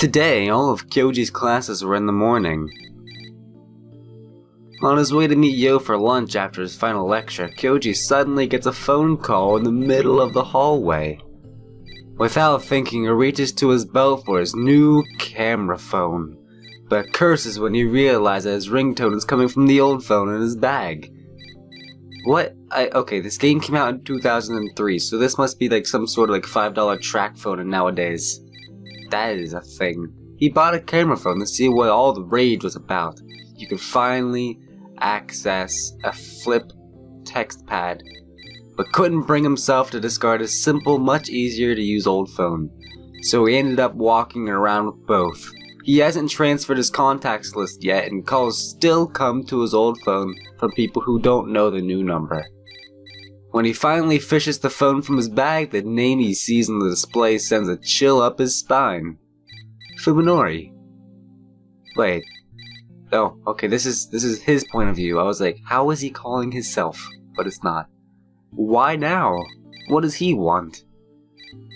Today, all of Kyoji's classes were in the morning. On his way to meet Yo for lunch after his final lecture, Kyoji suddenly gets a phone call in the middle of the hallway. Without thinking, he reaches to his belt for his new camera phone, but curses when he realizes his ringtone is coming from the old phone in his bag. What? Okay, this game came out in 2003, so this must be like some sort of like $5 track phone nowadays. That is a thing. He bought a camera phone to see what all the rage was about. You could finally access a flip text pad, but couldn't bring himself to discard a simple, much easier to use old phone. So he ended up walking around with both. He hasn't transferred his contacts list yet, and calls still come to his old phone from people who don't know the new number. When he finally fishes the phone from his bag, the name he sees on the display sends a chill up his spine. Fuminori. Wait. Oh, okay, this is his point of view. I was like, how is he calling himself? But it's not. Why now? What does he want?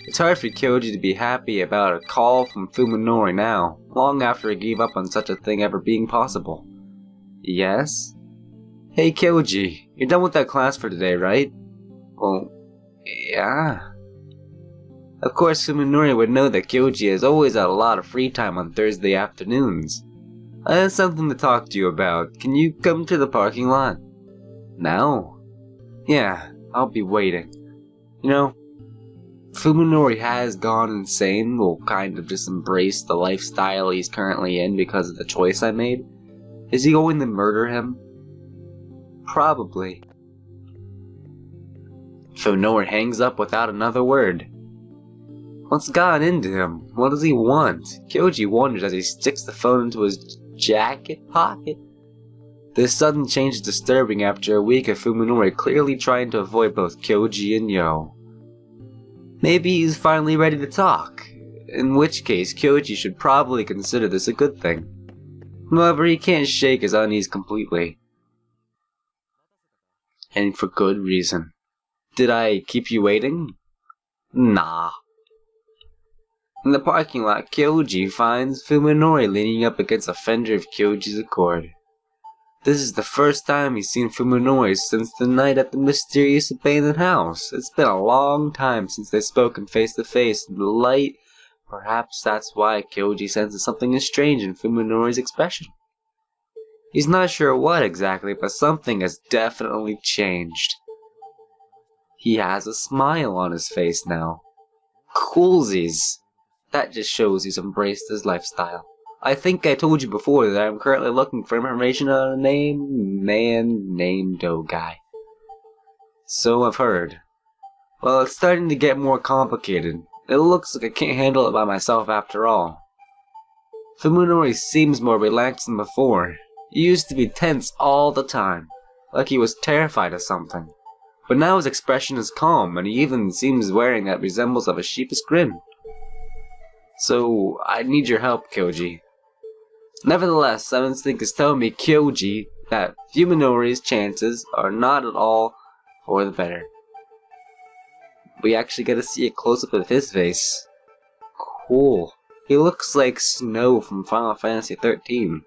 It's hard for Kyoji to be happy about a call from Fuminori now, long after he gave up on such a thing ever being possible. Yes? Hey Kyoji, you're done with that class for today, right? Well, yeah. Of course Fuminori would know that Kyoji has always had a lot of free time on Thursday afternoons. I have something to talk to you about. Can you come to the parking lot? Now? Yeah, I'll be waiting. You know, Fuminori has gone insane, will kind of just embrace the lifestyle he's currently in because of the choice I made. Is he going to murder him? Probably. Fuminori hangs up without another word. What's gotten into him? What does he want? Kyoji wonders as he sticks the phone into his jacket pocket. This sudden change is disturbing after a week of Fuminori clearly trying to avoid both Kyoji and Yo. Maybe he's finally ready to talk, in which case Kyoji should probably consider this a good thing. However, he can't shake his unease completely. And for good reason. Did I keep you waiting? Nah. In the parking lot, Kyoji finds Fuminori leaning up against a fender of Kyoji's Accord. This is the first time he's seen Fuminori since the night at the mysterious abandoned house. It's been a long time since they've spoken face to face in the light. Perhaps that's why Kyoji senses something is strange in Fuminori's expression. He's not sure what exactly, but something has definitely changed. He has a smile on his face now. Coolsies. That just shows he's embraced his lifestyle. I think I told you before that I'm currently looking for information on a man named Doe guy. So I've heard. Well, it's starting to get more complicated. It looks like I can't handle it by myself after all. Fuminori seems more relaxed than before. He used to be tense all the time, like he was terrified of something. But now his expression is calm, and he even seems wearing that resembles of a sheepish grin. So, I need your help, Kyoji. Nevertheless, some instinct is telling me, Kyoji, that Fuminori's chances are not at all for the better. We actually get to see a close-up of his face. Cool. He looks like Snow from Final Fantasy XIII.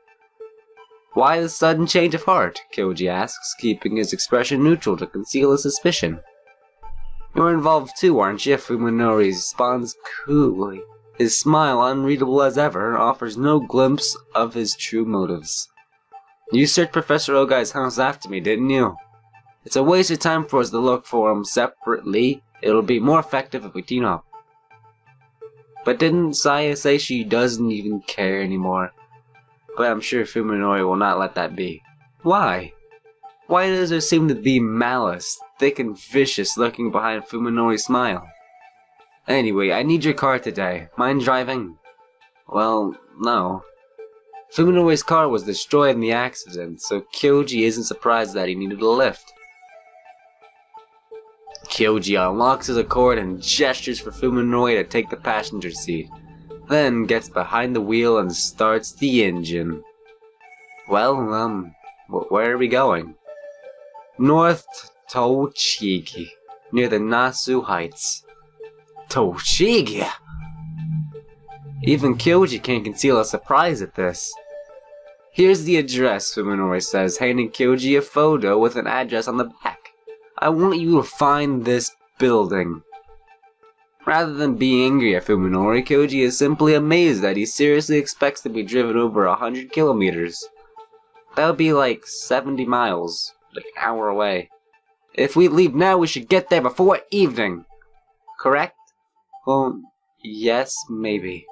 Why the sudden change of heart? Kyoji asks, keeping his expression neutral to conceal his suspicion. You're involved too, aren't you? Fuminori responds coolly. His smile, unreadable as ever, offers no glimpse of his true motives. You searched Professor Ogai's house after me, didn't you? It's a waste of time for us to look for him separately. It'll be more effective if we team up. But didn't Saya say she doesn't even care anymore? But I'm sure Fuminori will not let that be. Why? Why does there seem to be malice, thick and vicious, lurking behind Fuminori's smile? Anyway, I need your car today. Mind driving? Well, no. Fuminori's car was destroyed in the accident, so Kyoji isn't surprised that he needed a lift. Kyoji unlocks his Accord and gestures for Fuminori to take the passenger seat, then gets behind the wheel and starts the engine. Well, where are we going? North Tochigi, near the Nasu Heights. Tochigi! Even Kyoji can't conceal a surprise at this. "Here's the address," Fuminori says, handing Kyoji a photo with an address on the back. "I want you to find this building." Rather than being angry at Fuminori, Kyoji is simply amazed that he seriously expects to be driven over 100 kilometers. That would be like 70 miles, like an hour away. "If we leave now, we should get there before evening. Correct?" "Well, yes, maybe."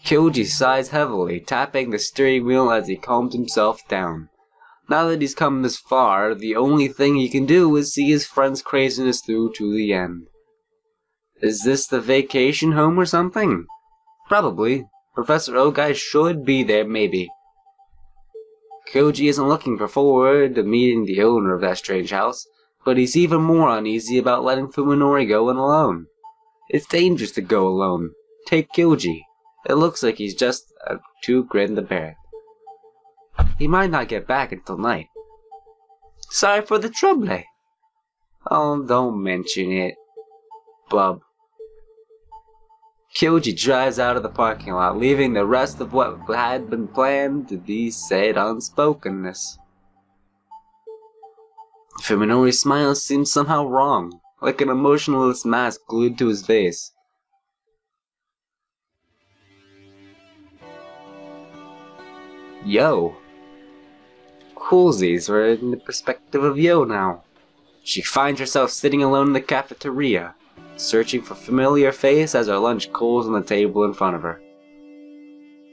Kyoji sighs heavily, tapping the steering wheel as he calms himself down. Now that he's come this far, the only thing he can do is see his friend's craziness through to the end. Is this the vacation home or something? Probably. Professor Ogai should be there, maybe. Kyoji isn't looking forward to meeting the owner of that strange house, but he's even more uneasy about letting Fuminori go in alone. It's dangerous to go alone. Take Kyoji. It looks like he's just too grim to bear it. He might not get back until night. Sorry for the trouble. Oh, don't mention it. Bub. Kyoji drives out of the parking lot, leaving the rest of what had been planned to be said unspokenness. Fuminori's smile seems somehow wrong, like an emotionless mask glued to his face. Yo. Coolsies, we're in the perspective of Yo now. She finds herself sitting alone in the cafeteria, searching for a familiar face as her lunch cools on the table in front of her.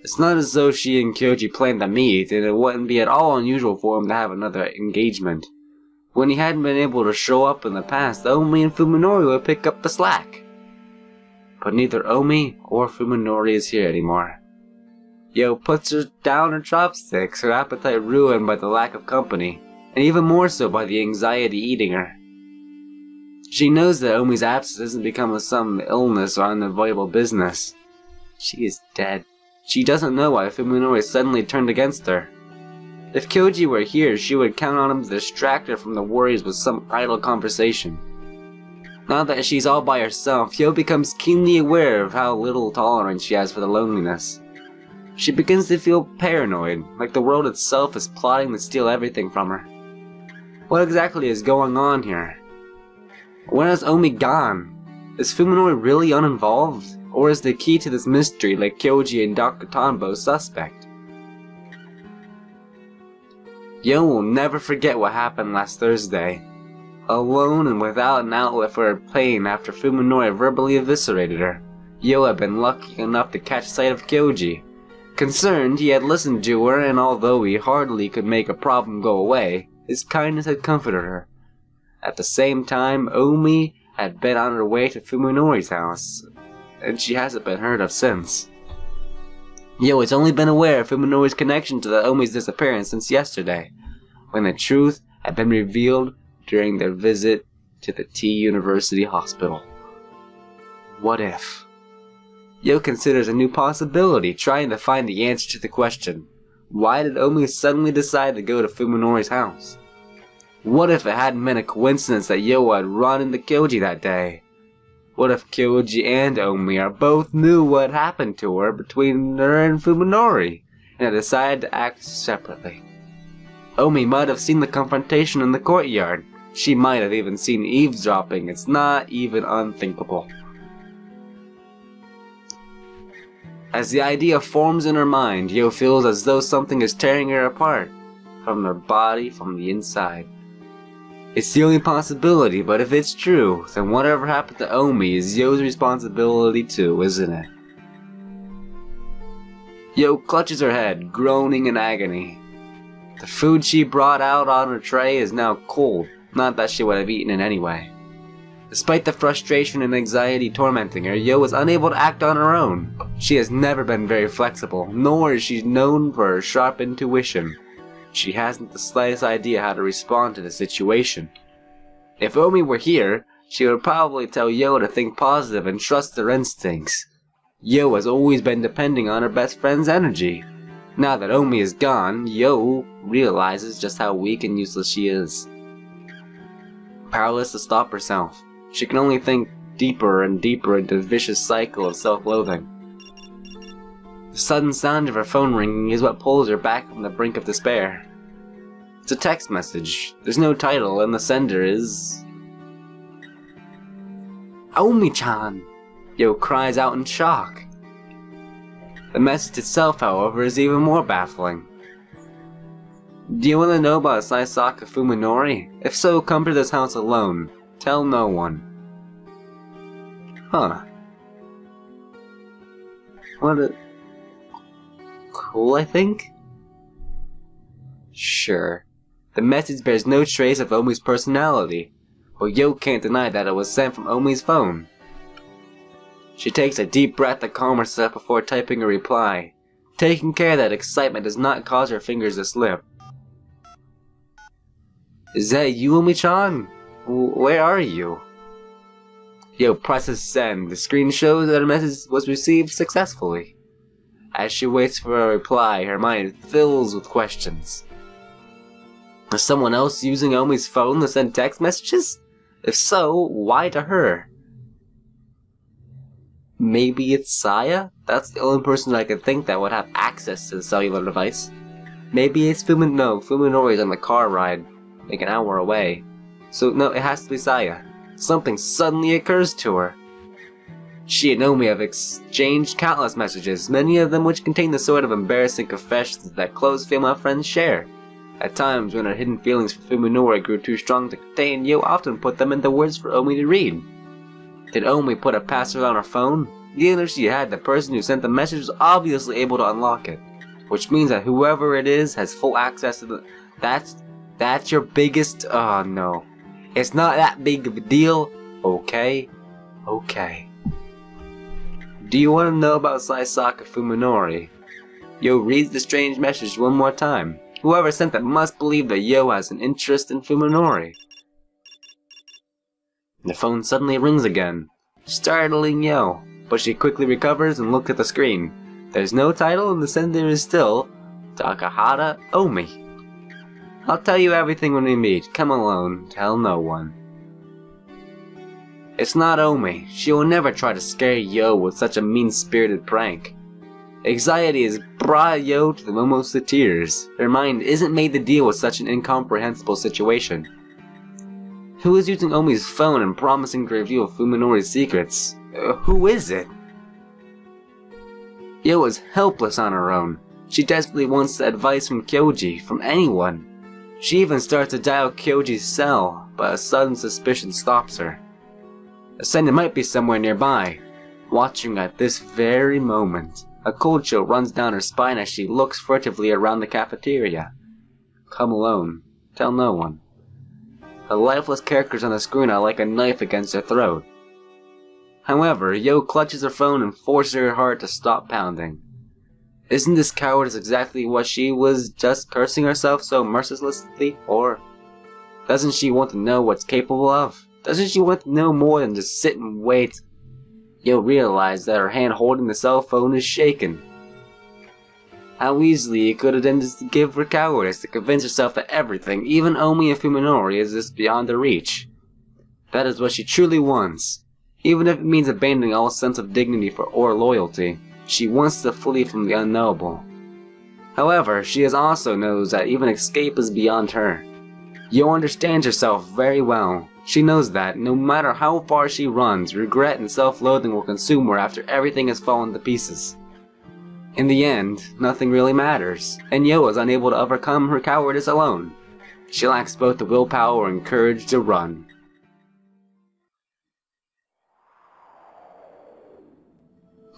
It's not as though she and Kyoji planned to meet, and it wouldn't be at all unusual for him to have another engagement. When he hadn't been able to show up in the past, Omi and Fuminori would pick up the slack. But neither Omi or Fuminori is here anymore. Yo puts her down her chopsticks, her appetite ruined by the lack of company, and even more so by the anxiety eating her. She knows that Omi's absence isn't become some illness or unavoidable business. She is dead. She doesn't know why Fuminori suddenly turned against her. If Kyoji were here, she would count on him to distract her from the worries with some idle conversation. Now that she's all by herself, Yo becomes keenly aware of how little tolerance she has for the loneliness. She begins to feel paranoid, like the world itself is plotting to steal everything from her. What exactly is going on here? Where has Omi gone? Is Fuminori really uninvolved? Or is the key to this mystery, like Kyoji and Dr. Tanbo, suspect? Yo will never forget what happened last Thursday. Alone and without an outlet for her pain after Fuminori verbally eviscerated her, Yo had been lucky enough to catch sight of Kyoji. Concerned, he had listened to her, and although he hardly could make a problem go away, his kindness had comforted her. At the same time, Omi had been on her way to Fuminori's house, and she hasn't been heard of since. Yo has only been aware of Fuminori's connection to the Omi's disappearance since yesterday, when the truth had been revealed during their visit to the T University Hospital. What if? Yo considers a new possibility, trying to find the answer to the question, why did Omi suddenly decide to go to Fuminori's house? What if it hadn't been a coincidence that Yo had run into Kyoji that day? What if Kyoji and Omi are both knew what happened to her between her and Fuminori, and had decided to act separately? Omi might have seen the confrontation in the courtyard. She might have even seen eavesdropping. It's not even unthinkable. As the idea forms in her mind, Yo feels as though something is tearing her apart, from her body, from the inside. It's the only possibility, but if it's true, then whatever happened to Omi is Yo's responsibility too, isn't it? Yo clutches her head, groaning in agony. The food she brought out on her tray is now cold, not that she would have eaten it anyway. Despite the frustration and anxiety tormenting her, Yo is unable to act on her own. She has never been very flexible, nor is she known for her sharp intuition. She hasn't the slightest idea how to respond to the situation. If Omi were here, she would probably tell Yo to think positive and trust her instincts. Yo has always been depending on her best friend's energy. Now that Omi is gone, Yo realizes just how weak and useless she is. Powerless to stop herself, she can only think deeper and deeper into a vicious cycle of self-loathing. The sudden sound of her phone ringing is what pulls her back from the brink of despair. It's a text message. There's no title, and the sender is... Omi-chan! Yo cries out in shock. The message itself, however, is even more baffling. Do you want to know about Saisaka Fuminori? If so, come to this house alone. Tell no one. Huh. What a... Cool, I think? Sure. The message bears no trace of Omi's personality, but Yo can't deny that it was sent from Omi's phone. She takes a deep breath to calm herself before typing a reply, taking care that excitement does not cause her fingers to slip. Is that you, Omi-chan? Where are you? Yo presses send. The screen shows that her message was received successfully. As she waits for a reply, her mind fills with questions. Is someone else using Omi's phone to send text messages? If so, why to her? Maybe it's Saya? That's the only person I can think that would have access to the cellular device. Maybe it's Fuminori's on the car ride, like an hour away. So no, it has to be Saya. Something suddenly occurs to her. She and Omi have exchanged countless messages, many of them which contain the sort of embarrassing confessions that close female friends share. At times, when her hidden feelings for Fuminori grew too strong to contain, Yo often put them into words for Omi to read. Did Omi put a password on her phone? Even if she had, the person who sent the message was obviously able to unlock it. Which means that whoever it is has full access to the... That's your biggest... Oh no. It's not that big of a deal. Okay. Okay. Do you want to know about Saisaka Fuminori? Yo reads the strange message one more time. Whoever sent it must believe that Yo has an interest in Fuminori. The phone suddenly rings again, startling Yo, but she quickly recovers and looks at the screen. There's no title and the sender is still Takahata Omi. I'll tell you everything when we meet. Come alone. Tell no one. It's not Omi. She will never try to scare Yo with such a mean-spirited prank. Anxiety has brought Yo to almost the tears. Her mind isn't made to deal with such an incomprehensible situation. Who is using Omi's phone and promising to reveal Fuminori's secrets? Who is it? Yo is helpless on her own. She desperately wants advice from Kyoji, from anyone. She even starts to dial Kyoji's cell, but a sudden suspicion stops her. The sender might be somewhere nearby, watching at this very moment. A cold chill runs down her spine as she looks furtively around the cafeteria. Come alone. Tell no one. The lifeless characters on the screen are like a knife against her throat. However, Yo clutches her phone and forces her heart to stop pounding. Isn't this cowardice exactly what she was just cursing herself so mercilessly? Or doesn't she want to know what's capable of? Doesn't she want to know more than just sit and wait? Yo realized that her hand holding the cell phone is shaken. How easily it could have been just to give her cowardice to convince herself that everything, even Omi and Fuminori, is just beyond her reach. That is what she truly wants. Even if it means abandoning all sense of dignity or loyalty, she wants to flee from the unknowable. However, she also knows that even escape is beyond her. Yo understands herself very well. She knows that, no matter how far she runs, regret and self-loathing will consume her after everything has fallen to pieces. In the end, nothing really matters, and Yo is unable to overcome her cowardice alone. She lacks both the willpower and courage to run.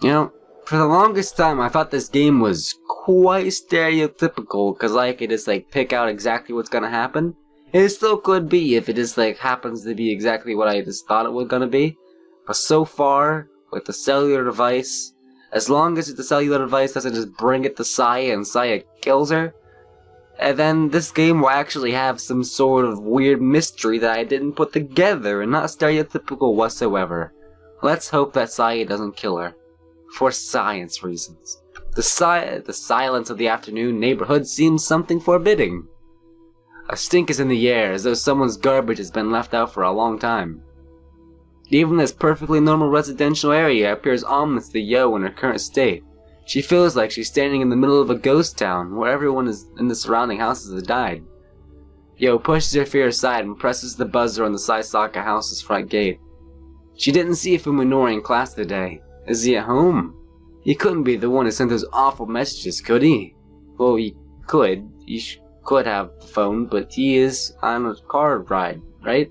You know, for the longest time I thought this game was quite stereotypical, because I could just pick out exactly what's gonna happen. It still could be if it just happens to be exactly what I just thought it was gonna be. But so far, with the cellular device, as long as the cellular device doesn't just bring it to Saya and Saya kills her, and then this game will actually have some sort of weird mystery that I didn't put together and not stereotypical whatsoever. Let's hope that Saya doesn't kill her. For science reasons. The silence of the afternoon neighborhood seems something forbidding. A stink is in the air, as though someone's garbage has been left out for a long time. Even this perfectly normal residential area appears ominous to Yo in her current state. She feels like she's standing in the middle of a ghost town where everyone in the surrounding houses has died. Yo pushes her fear aside and presses the buzzer on the Saisaka house's front gate. She didn't see Fuminori in class today. Is he at home? He couldn't be the one who sent those awful messages, could he? Well, he could. Could have the phone, but he is on a car ride, right?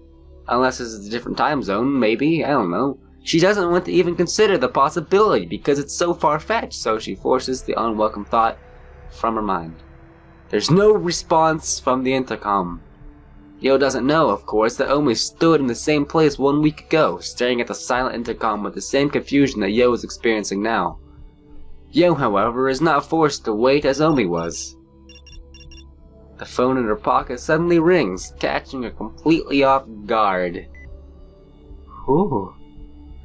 Unless this is a different time zone, maybe, I don't know. She doesn't want to even consider the possibility because it's so far-fetched, so she forces the unwelcome thought from her mind. There's no response from the intercom. Yo doesn't know, of course, that Omi stood in the same place 1 week ago, staring at the silent intercom with the same confusion that Yo is experiencing now. Yo, however, is not forced to wait as Omi was. The phone in her pocket suddenly rings, catching her completely off guard. Ooh.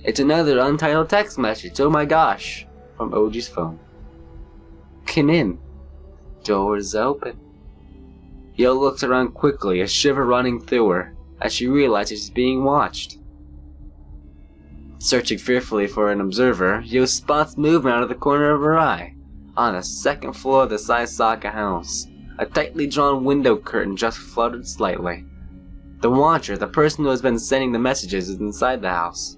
It's another untitled text message, oh my gosh, from Oji's phone. Come in. Door's open. Yo looks around quickly, a shiver running through her, as she realizes she's being watched. Searching fearfully for an observer, Yo spots movement out of the corner of her eye, on the second floor of the Saisaka house. A tightly drawn window curtain just fluttered slightly. The watcher, the person who has been sending the messages, is inside the house.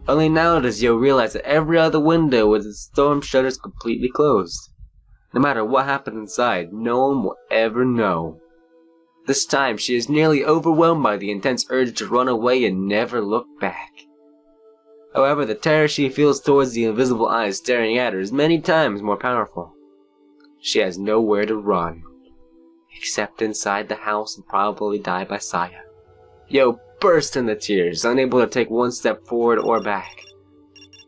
Only now does Yo realize that every other window with its storm shutters completely closed. No matter what happens inside, no one will ever know. This time, she is nearly overwhelmed by the intense urge to run away and never look back. However, the terror she feels towards the invisible eyes staring at her is many times more powerful. She has nowhere to run, except inside the house and probably die by Saya. Yo bursts into tears, unable to take one step forward or back.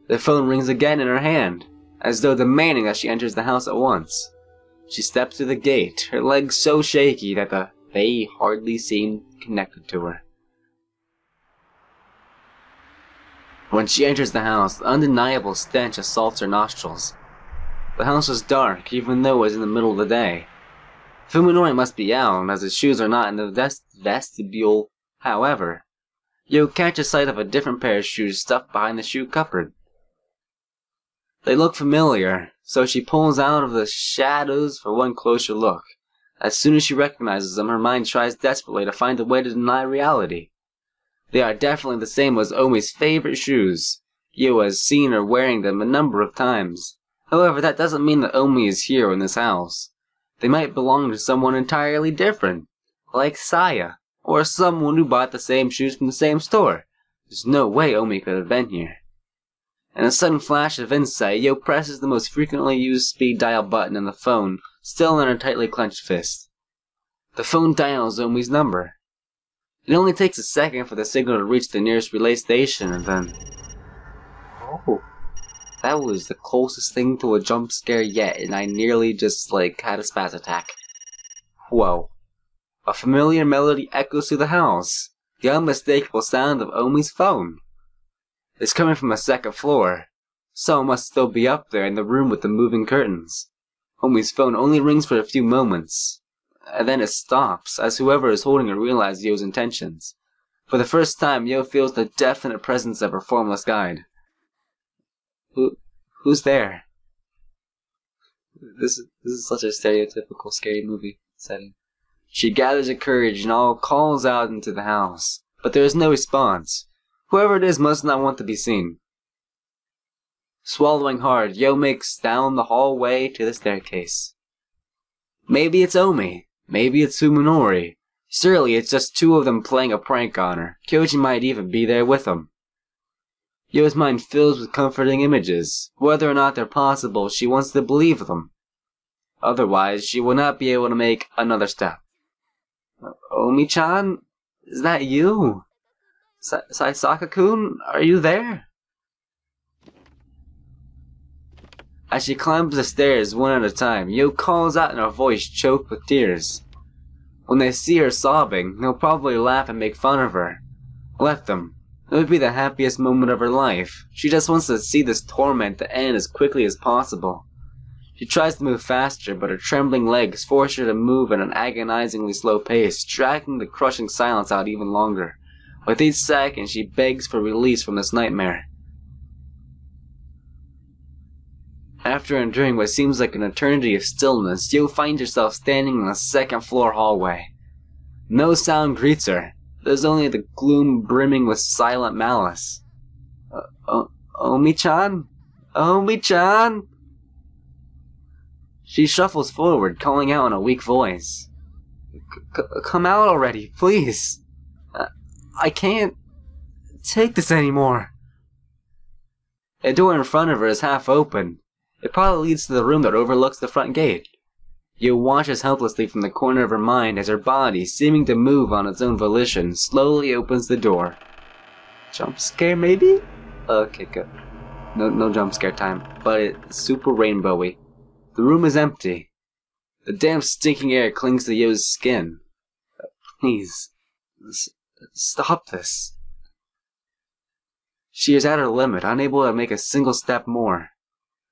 The phone rings again in her hand, as though demanding that she enters the house at once. She steps through the gate, her legs so shaky that they hardly seem connected to her. When she enters the house, the undeniable stench assaults her nostrils. The house is dark, even though it was in the middle of the day. Fuminori must be out, as his shoes are not in the vestibule. However, Yo catches sight of a different pair of shoes stuffed behind the shoe cupboard. They look familiar, so she pulls out of the shadows for one closer look. As soon as she recognizes them, her mind tries desperately to find a way to deny reality. They are definitely the same as Omi's favorite shoes. Yo has seen her wearing them a number of times. However, that doesn't mean that Omi is here in this house. They might belong to someone entirely different, like Saya, or someone who bought the same shoes from the same store. There's no way Omi could have been here. In a sudden flash of insight, Yo presses the most frequently used speed dial button on the phone, still in her tightly clenched fist. The phone dials Omi's number. It only takes a second for the signal to reach the nearest relay station, and then... Oh. That was the closest thing to a jump scare yet, and I nearly just, had a spaz attack. Whoa. A familiar melody echoes through the house. The unmistakable sound of Omi's phone. It's coming from the second floor. Someone must still be up there in the room with the moving curtains. Omi's phone only rings for a few moments, and then it stops, as whoever is holding it realizes Yo's intentions. For the first time, Yo feels the definite presence of her formless guide. Who's there? This is such a stereotypical scary movie setting. She gathers her courage and all calls out into the house, but there is no response. Whoever it is must not want to be seen. Swallowing hard, Yo makes down the hallway to the staircase. Maybe it's Omi. Maybe it's Fuminori. Surely it's just two of them playing a prank on her. Kyoji might even be there with them. Yo's mind fills with comforting images. Whether or not they're possible, she wants to believe them. Otherwise, she will not be able to make another step. Omi-chan? Is that you? Saisaka-kun? Are you there? As she climbs the stairs one at a time, Yo calls out in a voice choked with tears. When they see her sobbing, they'll probably laugh and make fun of her. Let them. It would be the happiest moment of her life. She just wants to see this torment to end as quickly as possible. She tries to move faster, but her trembling legs force her to move at an agonizingly slow pace, dragging the crushing silence out even longer. With each second, she begs for release from this nightmare. After enduring what seems like an eternity of stillness, Yo finds herself standing in a second-floor hallway. No sound greets her. There's only the gloom brimming with silent malice. Omi-chan? Omi-chan? She shuffles forward, calling out in a weak voice. Come out already, please. I can't take this anymore. A door in front of her is half open. It probably leads to the room that overlooks the front gate. Yo watches helplessly from the corner of her mind as her body, seeming to move on its own volition, slowly opens the door. Jump scare, maybe? Okay, good. No jump scare time, but it's super rainbowy. The room is empty. The damp, stinking air clings to Yo's skin. Please, stop this. She is at her limit, unable to make a single step more.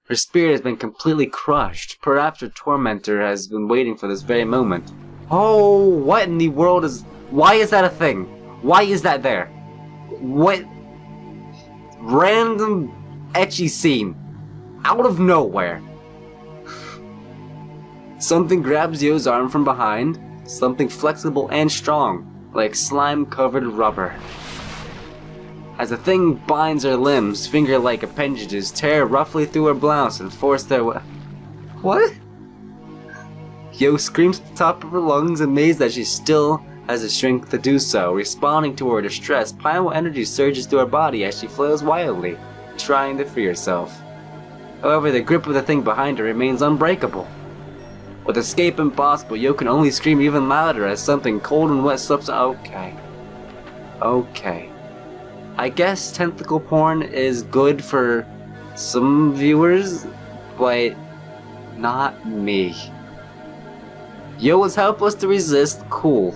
Her spirit has been completely crushed. Perhaps her tormentor has been waiting for this very moment. Oh, what in the world is... Why is that a thing? Why is that there? What... Random ecchi scene. Out of nowhere. Something grabs Yo's arm from behind. Something flexible and strong, like slime-covered rubber. As the thing binds her limbs, finger-like appendages tear roughly through her blouse and force their way. What? Yo screams at the top of her lungs, amazed that she still has the strength to do so. Responding to her distress, primal energy surges through her body as she flails wildly, trying to free herself. However, the grip of the thing behind her remains unbreakable. With escape impossible, Yo can only scream even louder as something cold and wet slips. Okay. I guess tentacle porn is good for some viewers, but not me. Yo was helpless to resist. Cool.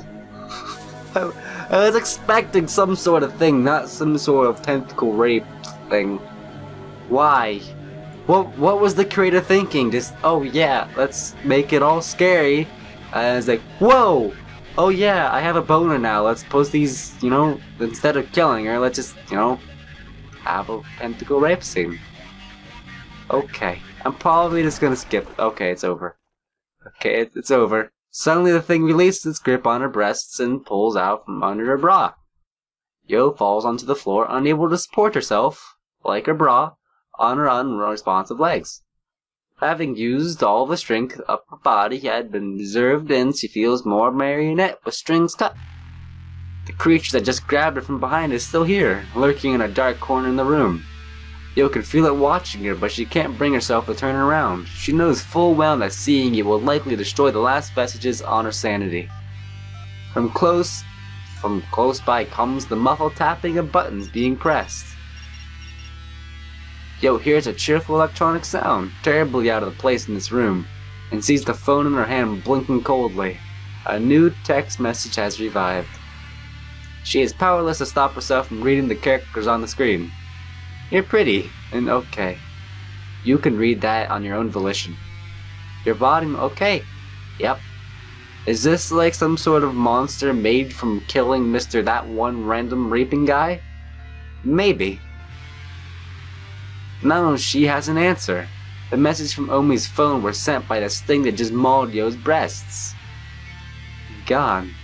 I was expecting some sort of thing, not some sort of tentacle rape thing. Why? What was the creator thinking? Just, oh yeah, let's make it all scary. And it's like, whoa! Oh yeah, I have a boner now, let's post these, instead of killing her, let's just, have a tentacle rape scene. Okay, I'm probably just gonna skip. Okay, it's over. Okay, it's over. Suddenly the thing releases its grip on her breasts and pulls out from under her bra. Yo falls onto the floor, unable to support herself, like her bra, on her unresponsive legs. Having used all the strength of her body had been reserved in, she feels more marionette with strings cut. The creature that just grabbed her from behind is still here, lurking in a dark corner in the room. Yo can feel it watching her, but she can't bring herself to turn around. She knows full well that seeing it will likely destroy the last vestiges on her sanity. From close by comes the muffled tapping of buttons being pressed. Yo hears a cheerful electronic sound, terribly out of place in this room, and sees the phone in her hand blinking coldly. A new text message has revived. She is powerless to stop herself from reading the characters on the screen. You're pretty, and okay. You can read that on your own volition. Your body, okay. Yep. Is this like some sort of monster made from killing Mr. That One Random Raping Guy? Maybe. No, she has an answer. The message from Omi's phone were sent by this thing that just mauled Yo's breasts. Gone.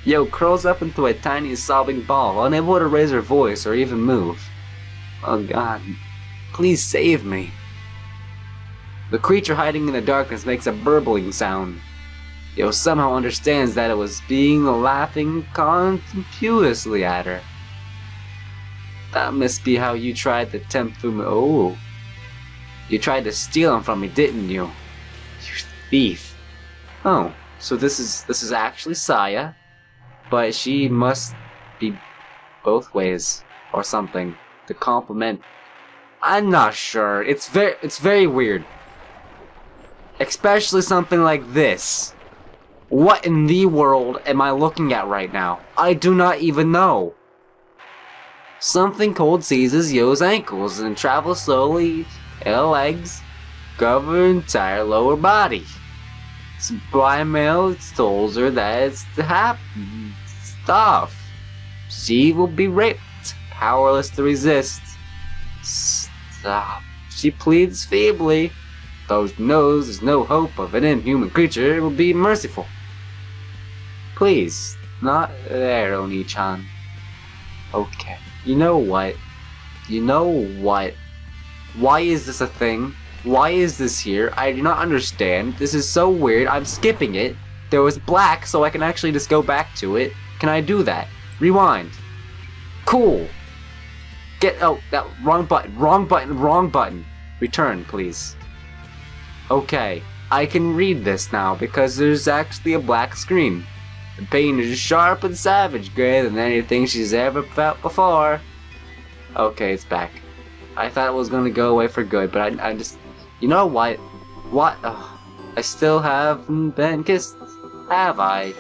Yo curls up into a tiny sobbing ball, unable to raise her voice or even move. Oh God, please save me. The creature hiding in the darkness makes a burbling sound. Yo somehow understands that it was laughing contemptuously at her. That must be how you tried to tempt me. Oh. You tried to steal him from me, didn't you? You thief. Oh, so this is actually Saya, but she must be both ways or something. To compliment. I'm not sure. It's very weird. Especially something like this. What in the world am I looking at right now? I do not even know. Something cold seizes Yo's ankles and travels slowly in her legs, cover her entire lower body. Subliminal tells her that it's the stuff. She will be raped, powerless to resist. Stop. She pleads feebly, though she knows there's no hope of an inhuman creature will be merciful. Please, not there, Oni-chan. Okay. You know what? You know what? Why is this a thing? Why is this here? I do not understand. This is so weird. I'm skipping it. There was black, so I can actually just go back to it. Can I do that? Rewind. Cool. Oh, that wrong button. Wrong button. Wrong button. Return, please. Okay. I can read this now because there's actually a black screen. The pain is sharp and savage, greater than anything she's ever felt before. Okay, it's back. I thought it was gonna go away for good, but I just... You know what? What? I still haven't been kissed, have I?